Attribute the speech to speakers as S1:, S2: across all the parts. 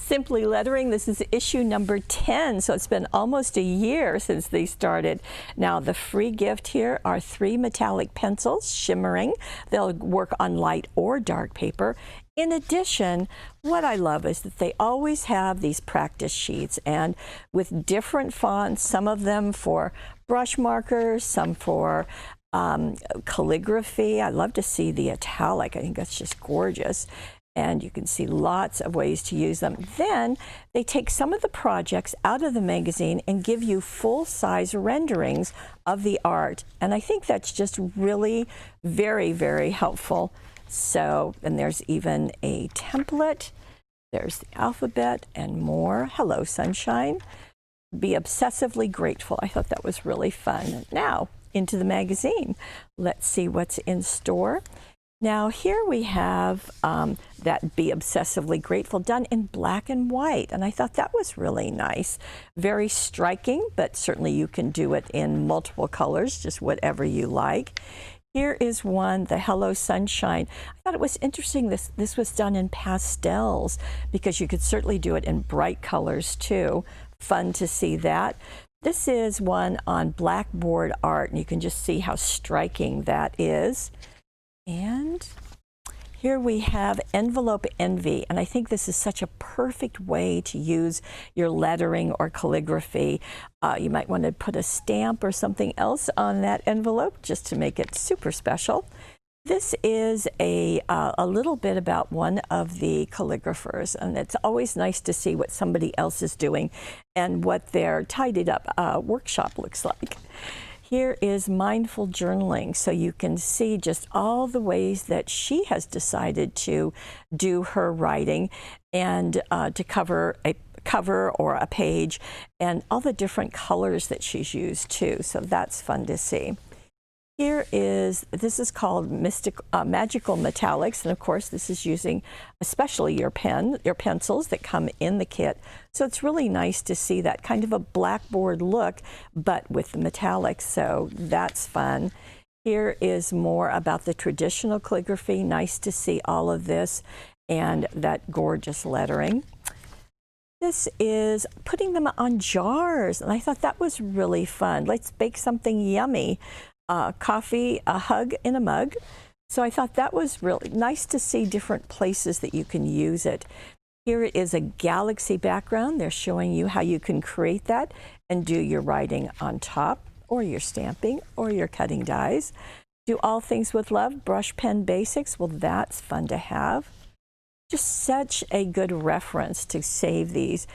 S1: Simply Lettering. This is issue number 10, so it's been almost a year since they started. Now, the free gift here are 3 metallic pencils, shimmering. They'll work on light or dark paper. In addition, what I love is that they always have these practice sheets, and with different fonts, some of them for brush markers, some for calligraphy. I love to see the italic. I think that's just gorgeous. And you can see lots of ways to use them. Then they take some of the projects out of the magazine and give you full-size renderings of the art. And I think that's just really very, very helpful. So, and there's even a template. There's the alphabet and more. Hello, sunshine. Be obsessively grateful. I thought that was really fun. Now, into the magazine. Let's see what's in store. Now here we have that Be Obsessively Grateful done in black and white, and I thought that was really nice. Very striking, but certainly you can do it in multiple colors, just whatever you like. Here is one, the Hello Sunshine. I thought it was interesting this was done in pastels, because you could certainly do it in bright colors too. Fun to see that. This is one on blackboard art, and you can just see how striking that is. And here we have Envelope Envy, and I think this is such a perfect way to use your lettering or calligraphy. You might want to put a stamp or something else on that envelope just to make it super special. This is a little bit about one of the calligraphers, and it's always nice to see what somebody else is doing and what their tidied up workshop looks like. Here is Mindful Journaling, so you can see just all the ways that she has decided to do her writing and to cover a cover or a page, and all the different colors that she's used too, so that's fun to see. Here is, this is called Magical Metallics, and of course this is using especially your pencils that come in the kit. So it's really nice to see that kind of a blackboard look, but with the metallics, so that's fun. Here is more about the traditional calligraphy. Nice to see all of this and that gorgeous lettering. This is putting them on jars, and I thought that was really fun. Let's bake something yummy. Coffee, a hug in a mug. So I thought that was really nice to see different places that you can use it. Here is a galaxy background. They're showing you how you can create that and do your writing on top, or your stamping, or your cutting dies. Do All Things with Love, brush pen basics. Well, that's fun to have. Just such a good reference to save these.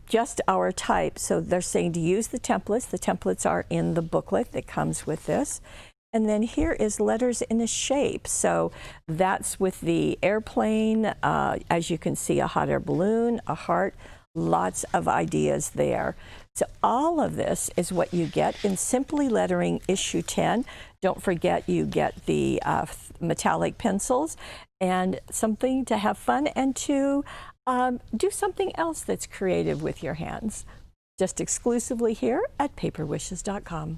S1: Just our type. So they're saying to use the templates. The templates are in the booklet that comes with this. And then here is Letters in a Shape. So that's with the airplane. As you can see, a hot air balloon, a heart, lots of ideas there. So all of this is what you get in Simply Lettering issue 10. Don't forget you get the metallic pencils and something to have fun and to do something else that's creative with your hands. Just exclusively here at paperwishes.com.